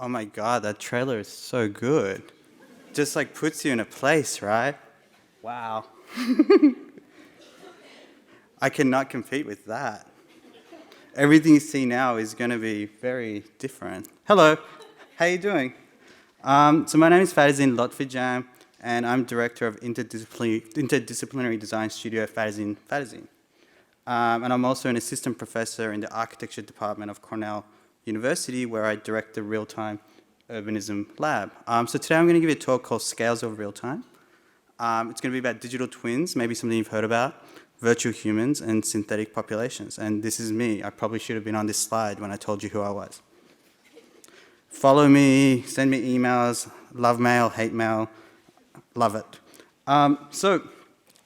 Oh my God, that trailer is so good. Just like puts you in a place, right? Wow. I cannot compete with that. Everything you see now is going to be very different. Hello, how you doing? So my name is Farzin Lotfi-Jam, and I'm director of interdisciplinary design studio at Farzin. And I'm also an assistant professor in the architecture department of Cornell University, where I direct the Realtime Urbanism Lab. So today I'm going to give you a talk called Scales of Realtime. It's going to be about digital twins, maybe something you've heard about, virtual humans, and synthetic populations. And this is me. I probably should have been on this slide when I told you who I was. Follow me, send me emails, love mail, hate mail, love it. So,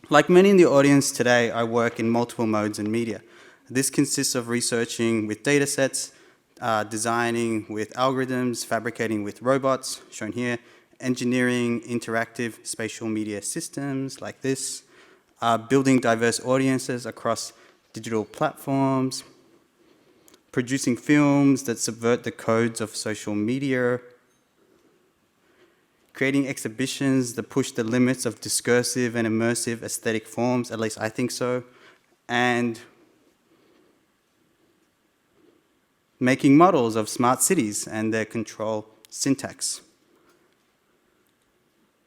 like many in the audience today, I work in multiple modes in media. This consists of researching with data sets, designing with algorithms, fabricating with robots, shown here, engineering interactive spatial media systems like this, building diverse audiences across digital platforms, producing films that subvert the codes of social media, creating exhibitions that push the limits of discursive and immersive aesthetic forms, at least I think so, and making models of smart cities and their control syntax.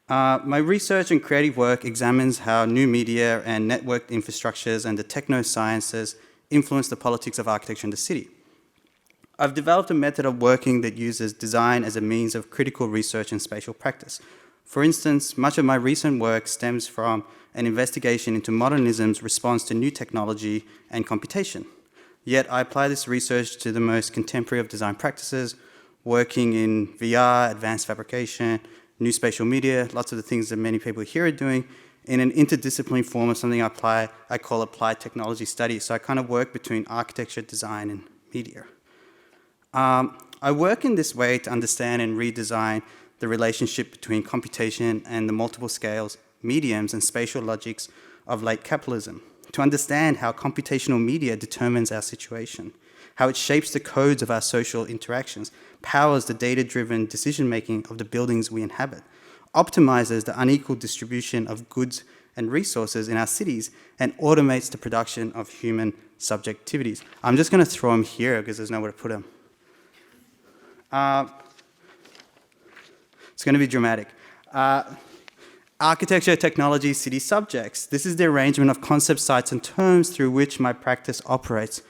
My research and creative work examines how new media and networked infrastructures and the techno-sciences influence the politics of architecture in the city. I've developed a method of working that uses design as a means of critical research and spatial practice. For instance, much of my recent work stems from an investigation into modernism's response to new technology and computation. Yet I apply this research to the most contemporary of design practices, working in VR, advanced fabrication, new spatial media, lots of the things that many people here are doing, in an interdisciplinary form of something I call applied technology studies. So I kind of work between architecture, design, and media. I work in this way to understand and redesign the relationship between computation and the multiple scales, mediums, and spatial logics of late capitalism, to understand how computational media determines our situation, how it shapes the codes of our social interactions, powers the data-driven decision-making of the buildings we inhabit, optimizes the unequal distribution of goods and resources in our cities, and automates the production of human subjectivities. I'm just going to throw them here because there's nowhere to put them. It's going to be dramatic. Architecture, technology, city subjects. This is the arrangement of concept sites and terms through which my practice operates,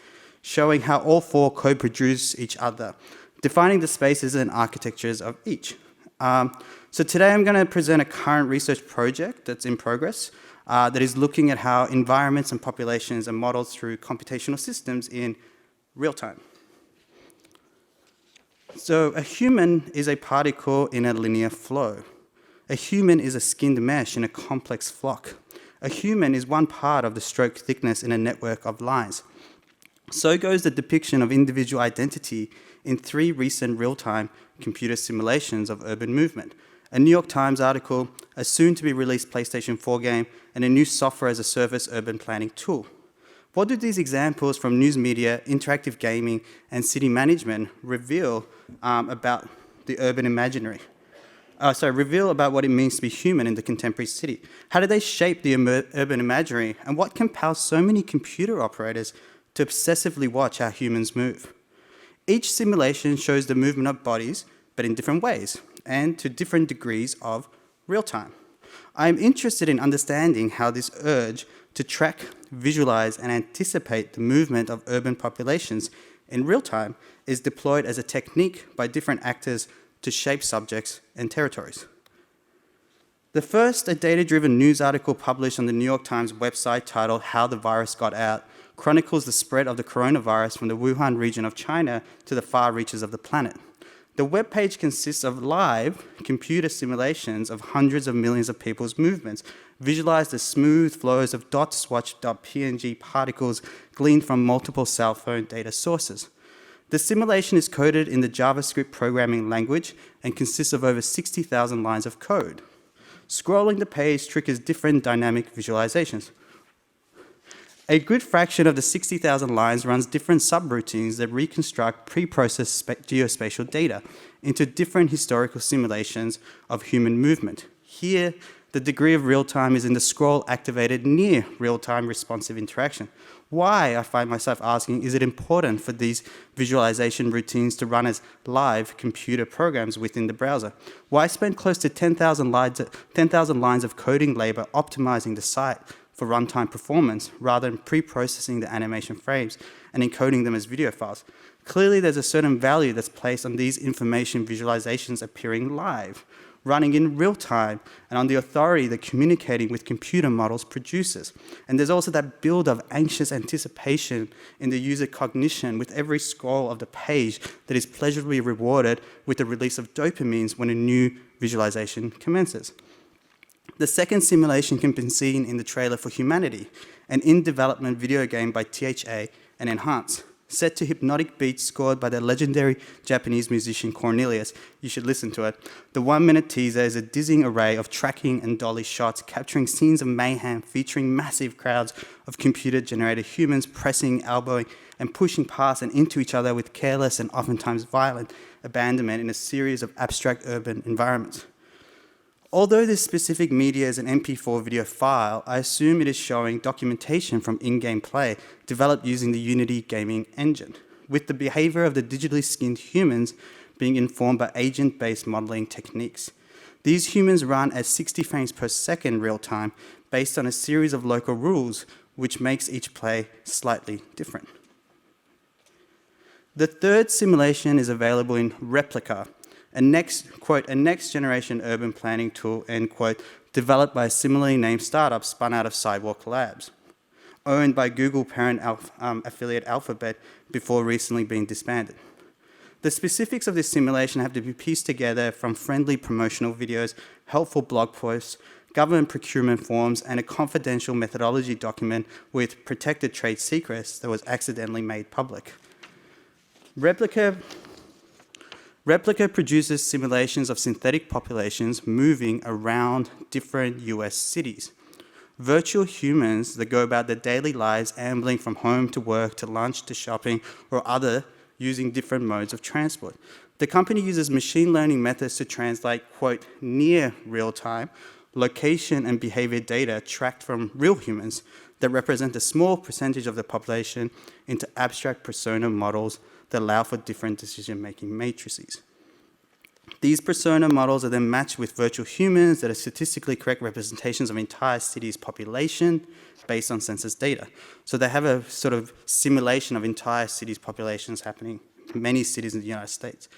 showing how all four co-produce each other, defining the spaces and architectures of each. So today I'm going to present a current research project that's in progress that is looking at how environments and populations are modeled through computational systems in real time. So a human is a particle in a linear flow. A human is a skinned mesh in a complex flock. A human is one part of the stroke thickness in a network of lines. So goes the depiction of individual identity in 3 recent real-time computer simulations of urban movement, a New York Times article, a soon-to-be-released PlayStation 4 game, and a new software-as-a-service urban planning tool. What do these examples from news media, interactive gaming, and city management reveal about the urban imaginary? Reveal about what it means to be human in the contemporary city. How do they shape the urban imaginary, and what compels so many computer operators to obsessively watch how humans move? Each simulation shows the movement of bodies, but in different ways, and to different degrees of real time. I am interested in understanding how this urge to track, visualize, and anticipate the movement of urban populations in real time is deployed as a technique by different actors to shape subjects and territories. The first, a data-driven news article published on the New York Times website titled "How the Virus Got Out," chronicles the spread of the coronavirus from the Wuhan region of China to the far reaches of the planet. The webpage consists of live computer simulations of hundreds of millions of people's movements, visualized as smooth flows of dot-swatch.png particles gleaned from multiple cell phone data sources. The simulation is coded in the JavaScript programming language and consists of over 60,000 lines of code. Scrolling the page triggers different dynamic visualizations. A good fraction of the 60,000 lines runs different subroutines that reconstruct pre-processed geospatial data into different historical simulations of human movement. Here, the degree of real-time is in the scroll-activated near real-time responsive interaction. Why, I find myself asking, is it important for these visualization routines to run as live computer programs within the browser? Why spend close to 10,000 lines of coding labor optimizing the site for runtime performance rather than pre-processing the animation frames and encoding them as video files? Clearly, there's a certain value that's placed on these information visualizations appearing live, running in real time, and on the authority that communicating with computer models produces. And there's also that build of anxious anticipation in the user cognition with every scroll of the page that is pleasurably rewarded with the release of dopamines when a new visualization commences. The second simulation can be seen in the trailer for Humanity, an in-development video game by THA and Enhance. Set to hypnotic beats scored by the legendary Japanese musician Cornelius. You should listen to it. The 1-minute teaser is a dizzying array of tracking and dolly shots capturing scenes of mayhem featuring massive crowds of computer-generated humans pressing, elbowing, and pushing past and into each other with careless and oftentimes violent abandonment in a series of abstract urban environments. Although this specific media is an MP4 video file, I assume it is showing documentation from in-game play developed using the Unity gaming engine, with the behavior of the digitally skinned humans being informed by agent-based modeling techniques. These humans run at 60 frames per second real time based on a series of local rules, which makes each play slightly different. The third simulation is available in Replica, a next generation urban planning tool, end quote, developed by a similarly named startup spun out of Sidewalk Labs, owned by Google parent affiliate Alphabet before recently being disbanded. The specifics of this simulation have to be pieced together from friendly promotional videos, helpful blog posts, government procurement forms, and a confidential methodology document with protected trade secrets that was accidentally made public. Replica produces simulations of synthetic populations moving around different US cities. Virtual humans that go about their daily lives ambling from home to work to lunch to shopping or other using different modes of transport. The company uses machine learning methods to translate, quote, near real time, location and behavior data tracked from real humans that represent a small percentage of the population into abstract persona models that allow for different decision-making matrices. These persona models are then matched with virtual humans that are statistically correct representations of entire cities' population based on census data. So they have a sort of simulation of entire cities' populations happening in many cities in the United States.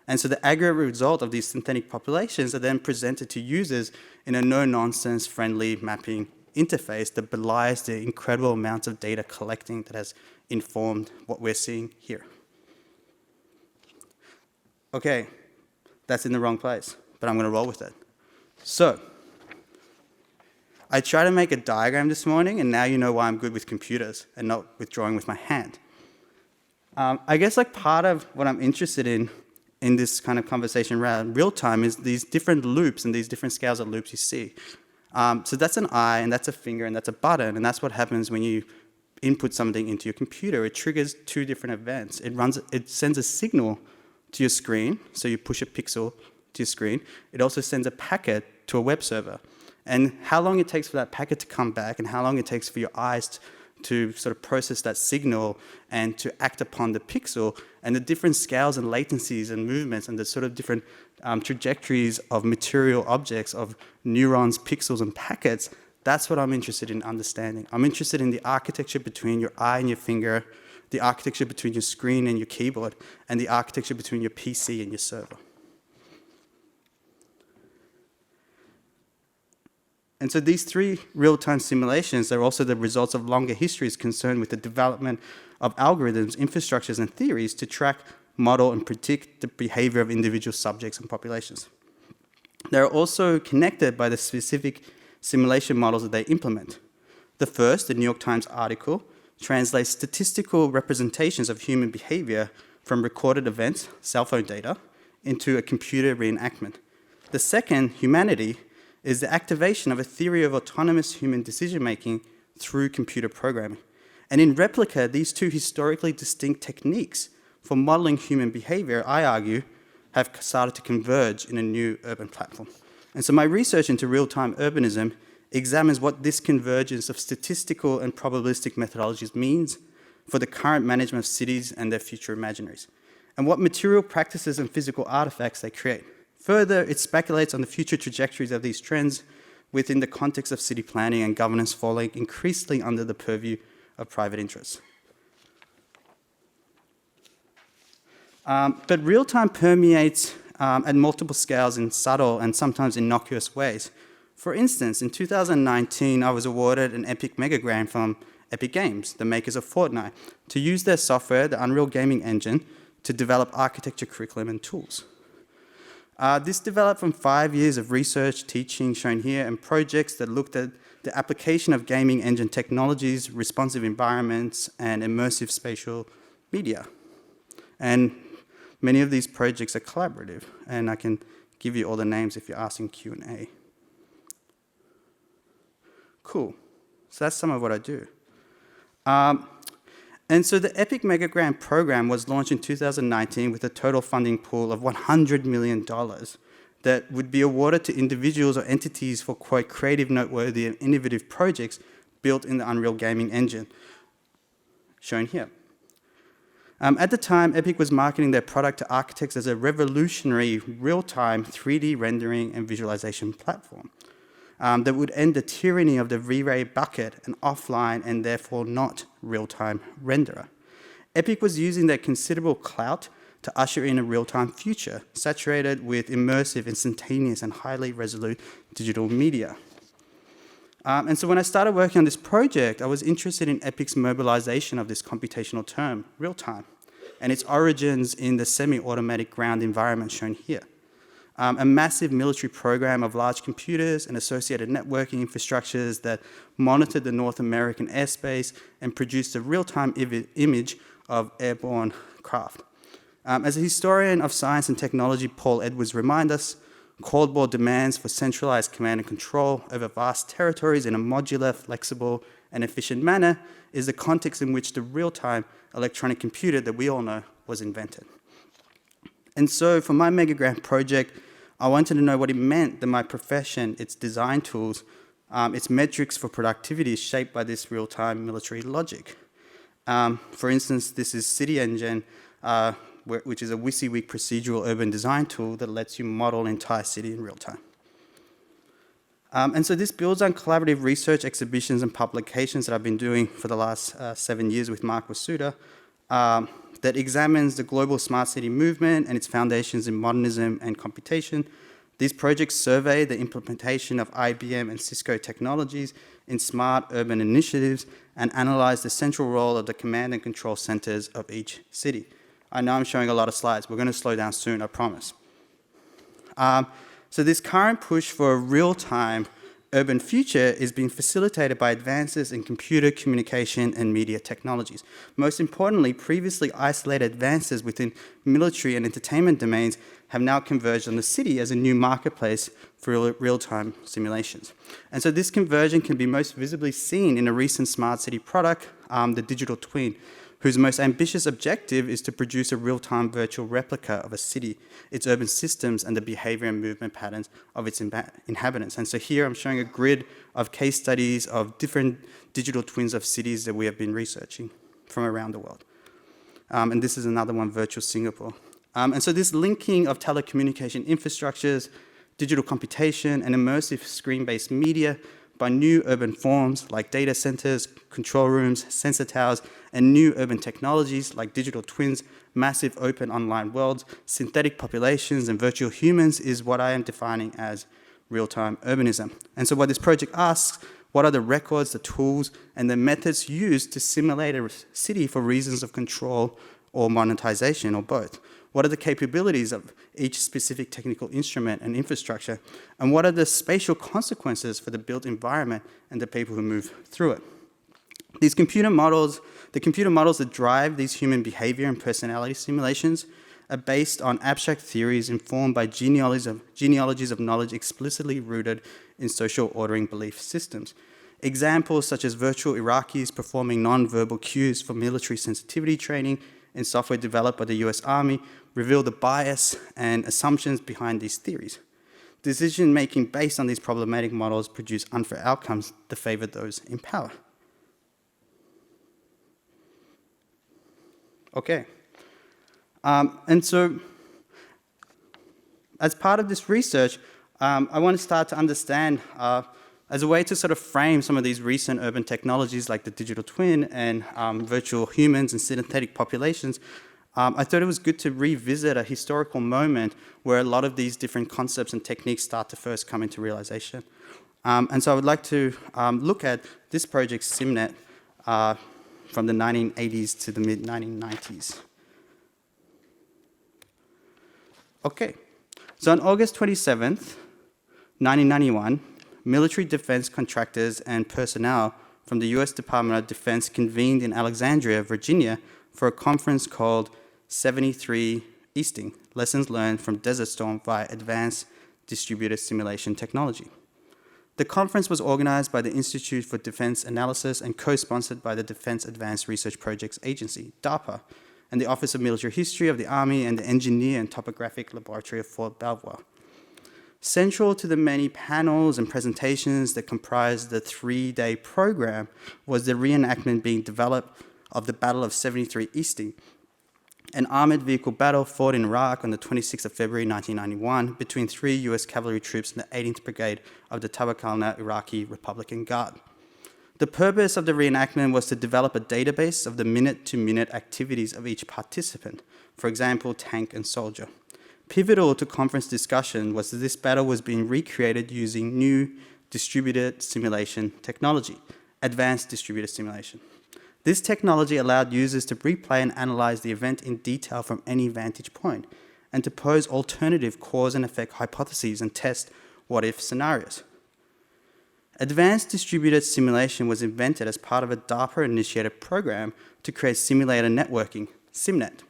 And so the aggregate result of these synthetic populations are then presented to users in a no-nonsense friendly mapping interface that belies the incredible amounts of data collecting that has informed what we're seeing here. Okay, that's in the wrong place, but I'm going to roll with it. So, I tried to make a diagram this morning, and now you know why I'm good with computers and not with drawing with my hand. I guess like part of what I'm interested in this kind of conversation around real time is these different loops and these different scales of loops you see. So that's an eye, and that's a finger, and that's a button, and that's what happens when you input something into your computer. It triggers two different events. It sends a signal to your screen, so you push a pixel to your screen. It also sends a packet to a web server. And how long it takes for that packet to come back and how long it takes for your eyes to sort of process that signal and to act upon the pixel and the different scales and latencies and movements and the sort of different trajectories of material objects, of neurons, pixels, and packets, that's what I'm interested in understanding. I'm interested in the architecture between your eye and your finger, the architecture between your screen and your keyboard, and the architecture between your PC and your server. And so these three real-time simulations are also the results of longer histories concerned with the development of algorithms, infrastructures, and theories to track, model, and predict the behavior of individual subjects and populations. They're also connected by the specific simulation models that they implement. The first, the New York Times article, translates statistical representations of human behavior from recorded events, cell phone data, into a computer reenactment. The second, Humanity, is the activation of a theory of autonomous human decision-making through computer programming. And in Replica, these two historically distinct techniques for modeling human behavior, I argue, have started to converge in a new urban platform. And so my research into real-time urbanism examines what this convergence of statistical and probabilistic methodologies means for the current management of cities and their future imaginaries, and what material practices and physical artifacts they create. Further, it speculates on the future trajectories of these trends within the context of city planning and governance falling increasingly under the purview of private interests. But real-time permeates at multiple scales in subtle and sometimes innocuous ways. For instance, in 2019, I was awarded an Epic Mega Grant from Epic Games, the makers of Fortnite, to use their software, the Unreal Gaming Engine, to develop architecture curriculum and tools. This developed from 5 years of research, teaching, shown here, and projects that looked at the application of gaming engine technologies, responsive environments, and immersive spatial media. And many of these projects are collaborative, and I can give you all the names if you're asking Q&A. Cool. So that's some of what I do. And so the Epic Mega Grant program was launched in 2019 with a total funding pool of $100 million that would be awarded to individuals or entities for, quote, creative, noteworthy, and innovative projects built in the Unreal Gaming Engine, shown here. At the time, Epic was marketing their product to architects as a revolutionary real-time 3D rendering and visualization platform that would end the tyranny of the V-Ray bucket, an offline and therefore not real-time renderer. Epic was using their considerable clout to usher in a real-time future, saturated with immersive, instantaneous, and highly resolute digital media. And so when I started working on this project, I was interested in Epic's mobilization of this computational term, real-time, and its origins in the semi-automatic ground environment shown here. A massive military program of large computers and associated networking infrastructures that monitored the North American airspace and produced a real-time image of airborne craft. As a historian of science and technology, Paul Edwards reminds us, Cold War demands for centralized command and control over vast territories in a modular, flexible, and efficient manner is the context in which the real-time electronic computer that we all know was invented. And so for my Mega Grant project, I wanted to know what it meant that my profession, its design tools, its metrics for productivity is shaped by this real-time military logic. For instance, this is City Engine, which is a WYSIWYG procedural urban design tool that lets you model an entire city in real time. And so this builds on collaborative research, exhibitions, and publications that I've been doing for the last 7 years with Mark Wasuda, that examines the global smart city movement and its foundations in modernism and computation. These projects survey the implementation of IBM and Cisco technologies in smart urban initiatives and analyze the central role of the command and control centers of each city. I know I'm showing a lot of slides. We're going to slow down soon, I promise. So this current push for a real-time urban future is being facilitated by advances in computer, communication, and media technologies. Most importantly, previously isolated advances within military and entertainment domains have now converged on the city as a new marketplace for real-time simulations. And so this conversion can be most visibly seen in a recent smart city product, the digital twin, whose most ambitious objective is to produce a real-time virtual replica of a city, its urban systems, and the behavior and movement patterns of its inhabitants. And so here I'm showing a grid of case studies of different digital twins of cities that we have been researching from around the world. And this is another one, virtual Singapore. And so this linking of telecommunication infrastructures, digital computation, and immersive screen-based media by new urban forms like data centers, control rooms, sensor towers, and new urban technologies like digital twins, massive open online worlds, synthetic populations, and virtual humans is what I am defining as real-time urbanism. And so what this project asks, what are the records, the tools, and the methods used to simulate a city for reasons of control or monetization, or both? What are the capabilities of each specific technical instrument and infrastructure? And what are the spatial consequences for the built environment and the people who move through it? The computer models that drive these human behavior and personality simulations are based on abstract theories informed by genealogies of knowledge explicitly rooted in social ordering belief systems. Examples such as virtual Iraqis performing non-verbal cues for military sensitivity training in software developed by the US Army reveal the bias and assumptions behind these theories. Decision-making based on these problematic models produce unfair outcomes that favor those in power. Okay. And so, as part of this research, I want to start to understand, as a way to sort of frame some of these recent urban technologies like the digital twin and virtual humans and synthetic populations, I thought it was good to revisit a historical moment where a lot of these different concepts and techniques start to first come into realization. And so I would like to look at this project, SimNet, from the 1980s to the mid-1990s. Okay, so on August 27th, 1991, military defense contractors and personnel from the US Department of Defense convened in Alexandria, Virginia, for a conference called 73 Easting, Lessons Learned from Desert Storm via Advanced Distributed Simulation Technology. The conference was organized by the Institute for Defense Analysis and co-sponsored by the Defense Advanced Research Projects Agency, DARPA, and the Office of Military History of the Army and the Engineer and Topographic Laboratory of Fort Belvoir. Central to the many panels and presentations that comprised the 3-day program was the reenactment being developed of the Battle of 73 Easting, an armored vehicle battle fought in Iraq on the 26th of February 1991 between 3 US cavalry troops in the 18th Brigade of the Tabakalna Iraqi Republican Guard. The purpose of the reenactment was to develop a database of the minute-to-minute activities of each participant, for example, tank and soldier. Pivotal to conference discussion was that this battle was being recreated using new distributed simulation technology, advanced distributed simulation. This technology allowed users to replay and analyze the event in detail from any vantage point, and to pose alternative cause and effect hypotheses and test what-if scenarios. Advanced distributed simulation was invented as part of a DARPA-initiated program to create simulator networking, SimNet,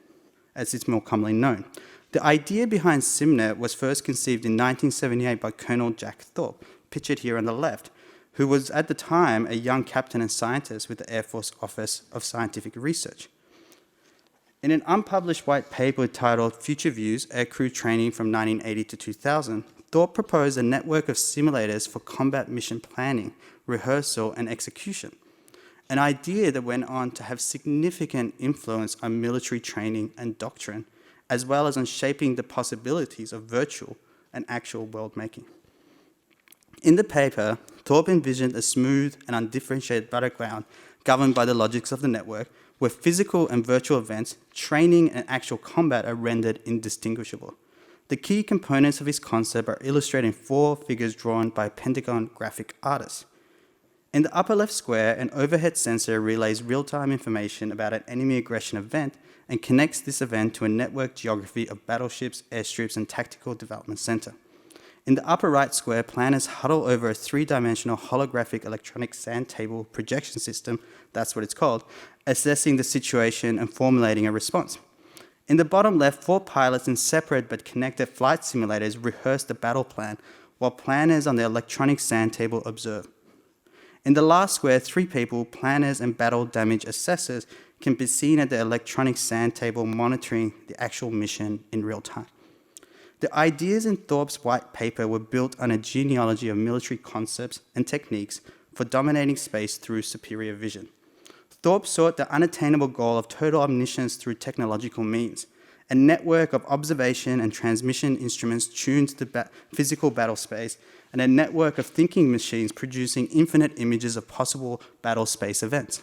as it's more commonly known. The idea behind SimNet was first conceived in 1978 by Colonel Jack Thorpe, pictured here on the left, who was at the time a young captain and scientist with the Air Force Office of Scientific Research. In an unpublished white paper titled Future Views, Aircrew Training from 1980 to 2000, Thorpe proposed a network of simulators for combat mission planning, rehearsal, and execution, an idea that went on to have significant influence on military training and doctrine, as well as on shaping the possibilities of virtual and actual world-making. In the paper, Thorpe envisioned a smooth and undifferentiated battleground governed by the logics of the network, where physical and virtual events, training and actual combat are rendered indistinguishable. The key components of his concept are illustrated in 4 figures drawn by a Pentagon graphic artist. In the upper left square, an overhead sensor relays real-time information about an enemy aggression event and connects this event to a network geography of battleships, airstrips, and tactical development center. In the upper right square, planners huddle over a 3-dimensional holographic electronic sand table projection system, that's what it's called, assessing the situation and formulating a response. In the bottom left, 4 pilots in separate but connected flight simulators rehearse the battle plan, while planners on the electronic sand table observe. In the last square, 3 people, planners and battle damage assessors, can be seen at the electronic sand table monitoring the actual mission in real time. The ideas in Thorpe's white paper were built on a genealogy of military concepts and techniques for dominating space through superior vision. Thorpe sought the unattainable goal of total omniscience through technological means, a network of observation and transmission instruments tuned to the physical battle space, and a network of thinking machines producing infinite images of possible battle space events.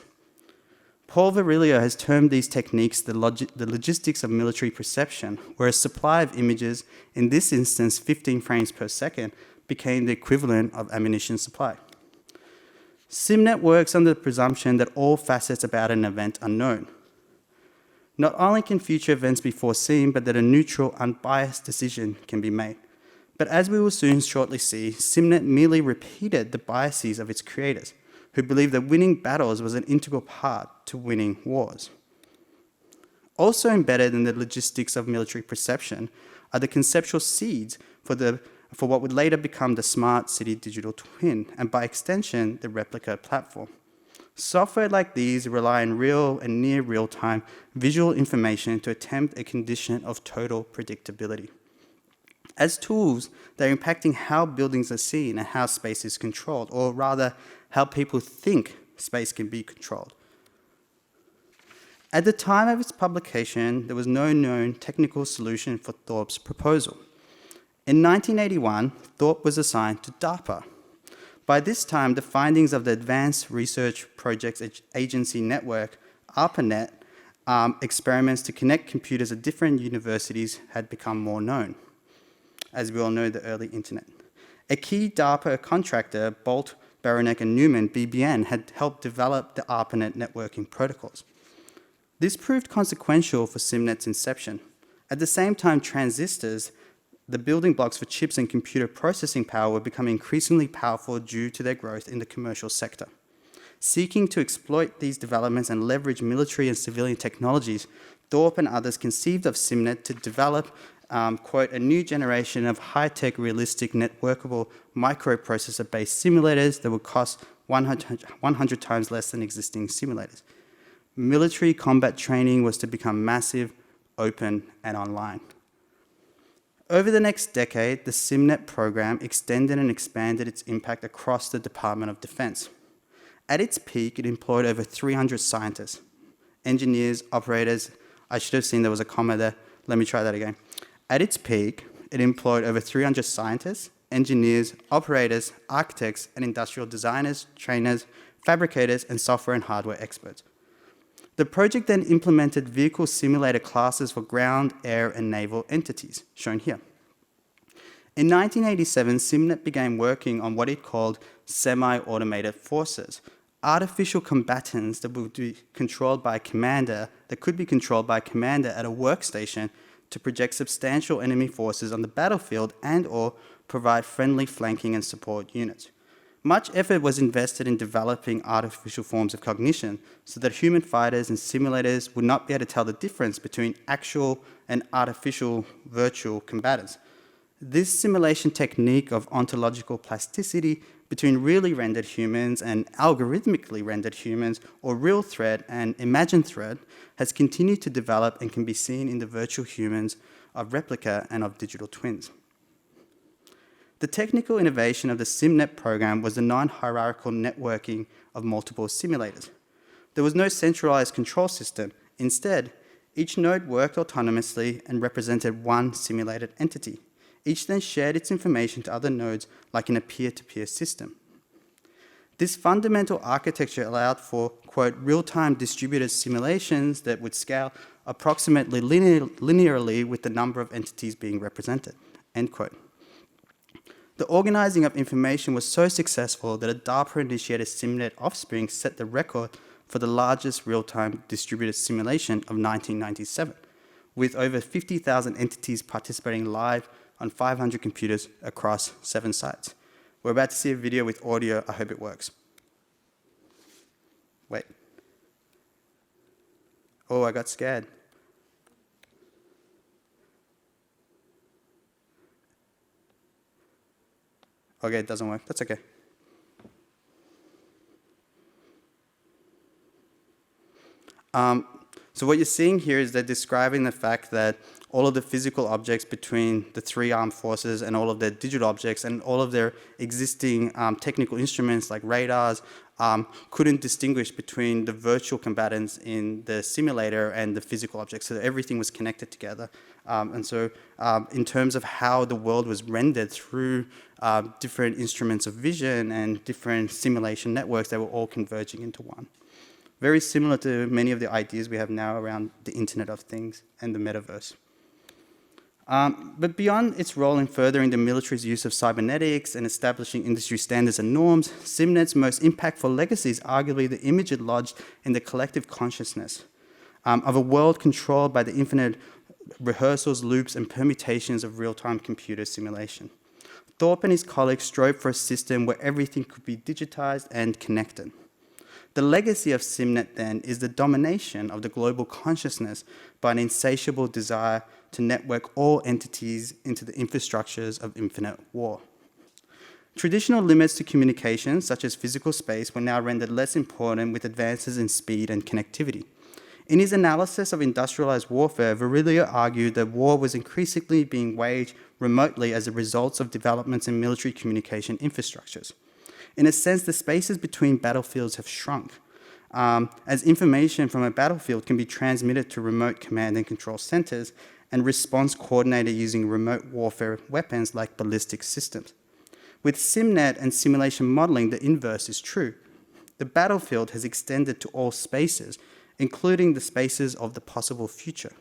Paul Virilio has termed these techniques the logistics of military perception, where a supply of images, in this instance 15 frames per second, became the equivalent of ammunition supply. SimNet works under the presumption that all facets about an event are known. Not only can future events be foreseen, but that a neutral, unbiased decision can be made. But as we will soon shortly see, SimNet merely repeated the biases of its creators, who believed that winning battles was an integral part to winning wars. Also embedded in the logistics of military perception are the conceptual seeds for what would later become the smart city digital twin, and by extension, the replica platform. Software like these rely on real and near real-time visual information to attempt a condition of total predictability. As tools, they're impacting how buildings are seen and how space is controlled, or rather, how people think space can be controlled. At the time of its publication, there was no known technical solution for Thorpe's proposal. In 1981, Thorpe was assigned to DARPA. By this time, the findings of the Advanced Research Projects Agency Network, ARPANET, experiments to connect computers at different universities had become more known. As we all know, the early internet. A key DARPA contractor, Bolt, Beranek and Newman, BBN, had helped develop the ARPANET networking protocols. This proved consequential for SIMNet's inception. At the same time, transistors, the building blocks for chips and computer processing power, were becoming increasingly powerful due to their growth in the commercial sector. Seeking to exploit these developments and leverage military and civilian technologies, Thorpe and others conceived of SIMNet to develop, quote, a new generation of high-tech, realistic, networkable microprocessor-based simulators that would cost 100 times less than existing simulators. Military combat training was to become massive, open, and online. Over the next decade, the SIMNet program extended and expanded its impact across the Department of Defense. At its peak, it employed over 300 scientists, engineers, operators. I should have seen there was a comma there. Let me try that again. At its peak, it employed over 300 scientists, engineers, operators, architects, and industrial designers, trainers, fabricators, and software and hardware experts. The project then implemented vehicle simulator classes for ground, air, and naval entities, shown here. In 1987, SIMNet began working on what it called semi-automated forces, artificial combatants that would be controlled by a commander, that could be controlled by a commander at a workstation to project substantial enemy forces on the battlefield and/or provide friendly flanking and support units. Much effort was invested in developing artificial forms of cognition so that human fighters and simulators would not be able to tell the difference between actual and artificial virtual combatants. This simulation technique of ontological plasticity between really rendered humans and algorithmically rendered humans, or real threat and imagined threat, has continued to develop and can be seen in the virtual humans of Replica and of digital twins. The technical innovation of the SIMNet program was the non-hierarchical networking of multiple simulators. There was no centralized control system. Instead, each node worked autonomously and represented one simulated entity. Each then shared its information to other nodes like in a peer-to-peer system. This fundamental architecture allowed for, quote, real-time distributed simulations that would scale approximately linearly with the number of entities being represented, end quote. The organizing of information was so successful that a DARPA-initiated SIMNet offspring set the record for the largest real-time distributed simulation of 1997, with over 50,000 entities participating live on 500 computers across 7 sites. We're about to see a video with audio. I hope it works. Wait. Oh, I got scared. Okay, it doesn't work. That's okay. So what you're seeing here is they're describing the fact that all of the physical objects between the 3 armed forces and all of their digital objects and all of their existing technical instruments like radars couldn't distinguish between the virtual combatants in the simulator and the physical objects. So everything was connected together. And so in terms of how the world was rendered through different instruments of vision and different simulation networks, they were all converging into one. Very similar to many of the ideas we have now around the Internet of Things and the metaverse. But beyond its role in furthering the military's use of cybernetics and establishing industry standards and norms, SIMNet's most impactful legacy is arguably the image it lodged in the collective consciousness of a world controlled by the infinite rehearsals, loops, and permutations of real-time computer simulation. Thorpe and his colleagues strove for a system where everything could be digitized and connected. The legacy of SIMNet, then, is the domination of the global consciousness by an insatiable desire to network all entities into the infrastructures of infinite war. Traditional limits to communication, such as physical space, were now rendered less important with advances in speed and connectivity. In his analysis of industrialized warfare, Virilio argued that war was increasingly being waged remotely as a result of developments in military communication infrastructures. In a sense, the spaces between battlefields have shrunk, as information from a battlefield can be transmitted to remote command and control centers and response coordinated using remote warfare weapons like ballistic systems. With SimNet and simulation modeling, the inverse is true. The battlefield has extended to all spaces, including the spaces of the possible future.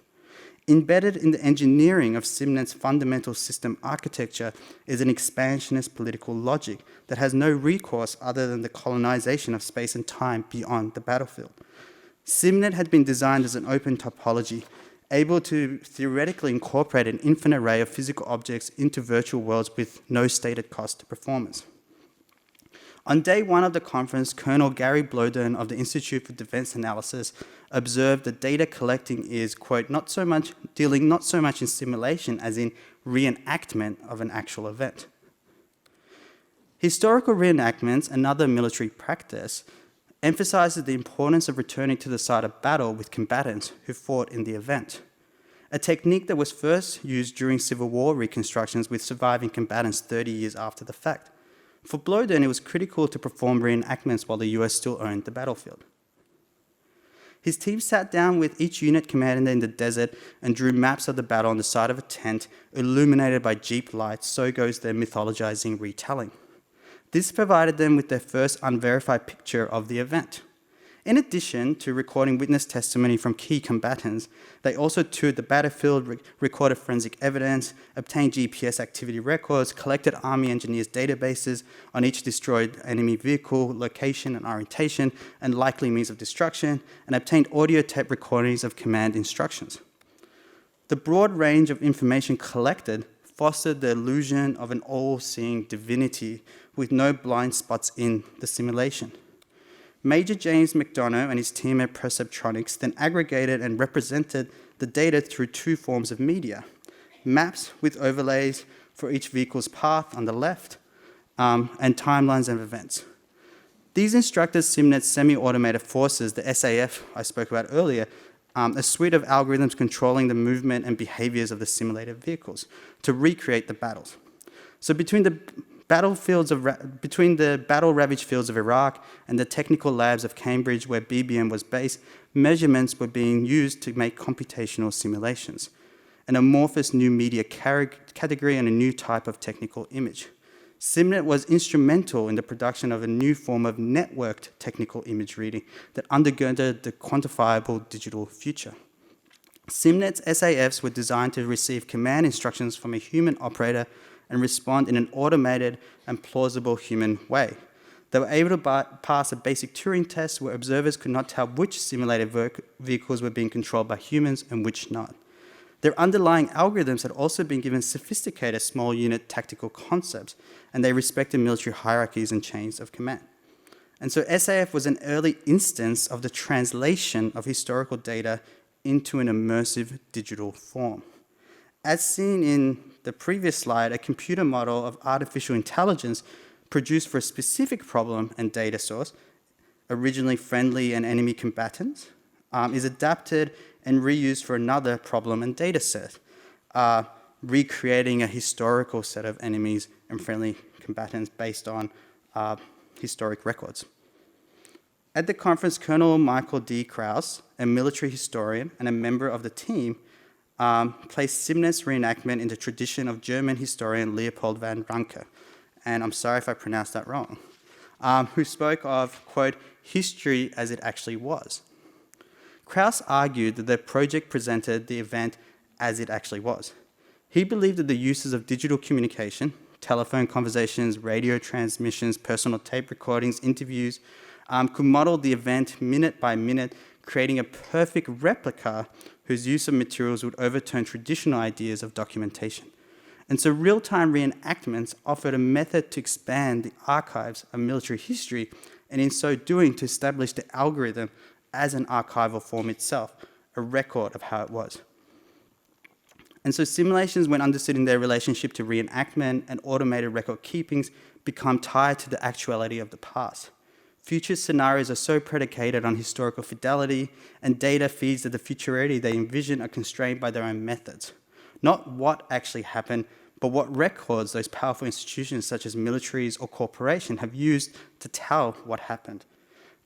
Embedded in the engineering of SimNet's fundamental system architecture is an expansionist political logic that has no recourse other than the colonization of space and time beyond the battlefield. SimNet had been designed as an open topology, able to theoretically incorporate an infinite array of physical objects into virtual worlds with no stated cost to performance. On day one of the conference, Colonel Gary Blodin of the Institute for Defense Analysis observed that data collecting is, quote, dealing not so much in simulation as in reenactment of an actual event. Historical reenactments, another military practice, emphasizes the importance of returning to the site of battle with combatants who fought in the event, a technique that was first used during Civil War reconstructions with surviving combatants 30 years after the fact. For Blodin, it was critical to perform reenactments while the US still owned the battlefield. His team sat down with each unit commander in the desert and drew maps of the battle on the side of a tent, illuminated by jeep lights, so goes their mythologizing retelling. This provided them with their first unverified picture of the event. In addition to recording witness testimony from key combatants, they also toured the battlefield, recorded forensic evidence, obtained GPS activity records, collected Army engineers' databases on each destroyed enemy vehicle, location and orientation, and likely means of destruction, and obtained audio tape recordings of command instructions. The broad range of information collected fostered the illusion of an all-seeing divinity with no blind spots in the simulation. Major James McDonough and his team at Perceptronics then aggregated and represented the data through two forms of media: maps with overlays for each vehicle's path on the left, and timelines of events. These instructed SimNet's semi-automated forces, the SAF I spoke about earlier, a suite of algorithms controlling the movement and behaviors of the simulated vehicles to recreate the battles. So between the battle-ravaged fields of Iraq and the technical labs of Cambridge, where BBM was based, measurements were being used to make computational simulations, an amorphous new media category and a new type of technical image. SimNet was instrumental in the production of a new form of networked technical image reading that undergirded the quantifiable digital future. SimNet's SAFs were designed to receive command instructions from a human operator and respond in an automated and plausible human way. They were able to pass a basic Turing test where observers could not tell which simulated vehicles were being controlled by humans and which not. Their underlying algorithms had also been given sophisticated small unit tactical concepts, and they respected military hierarchies and chains of command. And so SAF was an early instance of the translation of historical data into an immersive digital form. As seen in the previous slide, a computer model of artificial intelligence produced for a specific problem and data source, originally friendly and enemy combatants, is adapted and reused for another problem and data set, recreating a historical set of enemies and friendly combatants based on historic records. At the conference, Colonel Michael D. Krauss, a military historian and a member of the team, placed SimNet's reenactment in the tradition of German historian Leopold van Ranke, and I'm sorry if I pronounced that wrong, who spoke of, quote, history as it actually was. Krauss argued that the project presented the event as it actually was. He believed that the uses of digital communication, telephone conversations, radio transmissions, personal tape recordings, interviews, could model the event minute by minute, creating a perfect replica whose use of materials would overturn traditional ideas of documentation. And so real-time reenactments offered a method to expand the archives of military history, and in so doing to establish the algorithm as an archival form itself, a record of how it was. And so simulations, when understood in their relationship to reenactment and automated record keepings, become tied to the actuality of the past. Future scenarios are so predicated on historical fidelity, and data feeds of the futurity they envision are constrained by their own methods. Not what actually happened, but what records those powerful institutions such as militaries or corporations have used to tell what happened.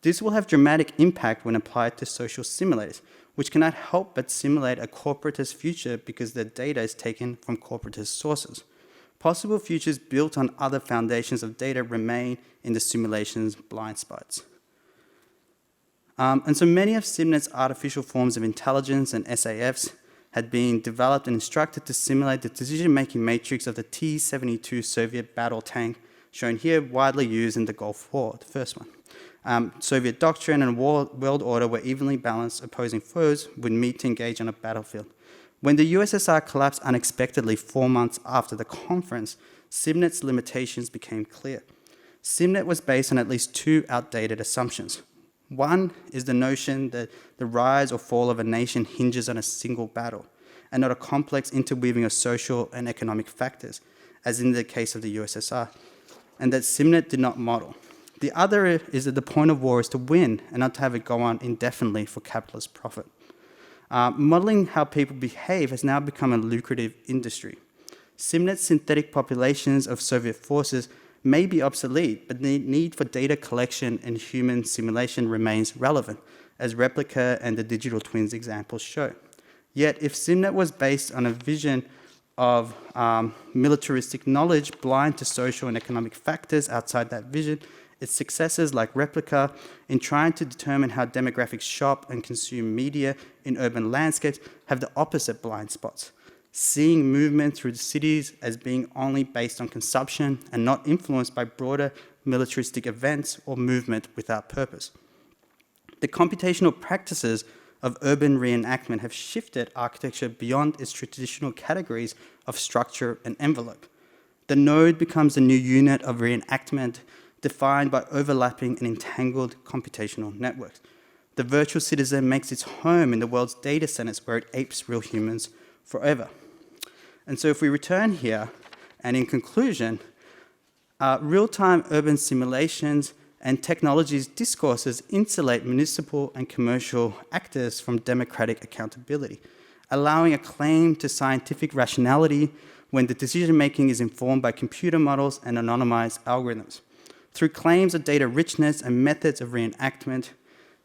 This will have dramatic impact when applied to social simulators, which cannot help but simulate a corporatist future because their data is taken from corporatist sources. Possible futures built on other foundations of data remain in the simulation's blind spots. And so many of SimNet's artificial forms of intelligence and SAFs had been developed and instructed to simulate the decision-making matrix of the T-72 Soviet battle tank, shown here, widely used in the Gulf War, the first one. Soviet doctrine and world order were evenly balanced. Opposing foes would meet to engage on a battlefield. When the USSR collapsed unexpectedly 4 months after the conference, SimNet's limitations became clear. SimNet was based on at least two outdated assumptions. One is the notion that the rise or fall of a nation hinges on a single battle, and not a complex interweaving of social and economic factors, as in the case of the USSR, and that SimNet did not model. The other is that the point of war is to win and not to have it go on indefinitely for capitalist profit. Modeling how people behave has now become a lucrative industry. SimNet's synthetic populations of Soviet forces may be obsolete, but the need for data collection and human simulation remains relevant, as Replica and the digital twins examples show. Yet, if SimNet was based on a vision of militaristic knowledge blind to social and economic factors outside that vision, its successors like Replica, in trying to determine how demographics shop and consume media in urban landscapes, have the opposite blind spots, seeing movement through the cities as being only based on consumption and not influenced by broader militaristic events or movement without purpose. The computational practices of urban reenactment have shifted architecture beyond its traditional categories of structure and envelope. The node becomes a new unit of reenactment defined by overlapping and entangled computational networks. The virtual citizen makes its home in the world's data centers where it apes real humans forever. And so if we return here, and in conclusion, real-time urban simulations and technologies discourses insulate municipal and commercial actors from democratic accountability, allowing a claim to scientific rationality when the decision-making is informed by computer models and anonymized algorithms. Through claims of data richness and methods of reenactment,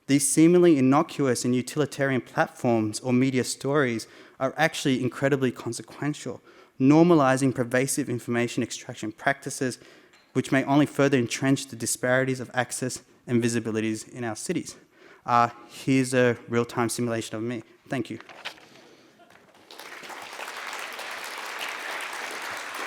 these seemingly innocuous and utilitarian platforms or media stories are actually incredibly consequential, normalizing pervasive information extraction practices, which may only further entrench the disparities of access and visibilities in our cities. Here's a real-time simulation of me. Thank you.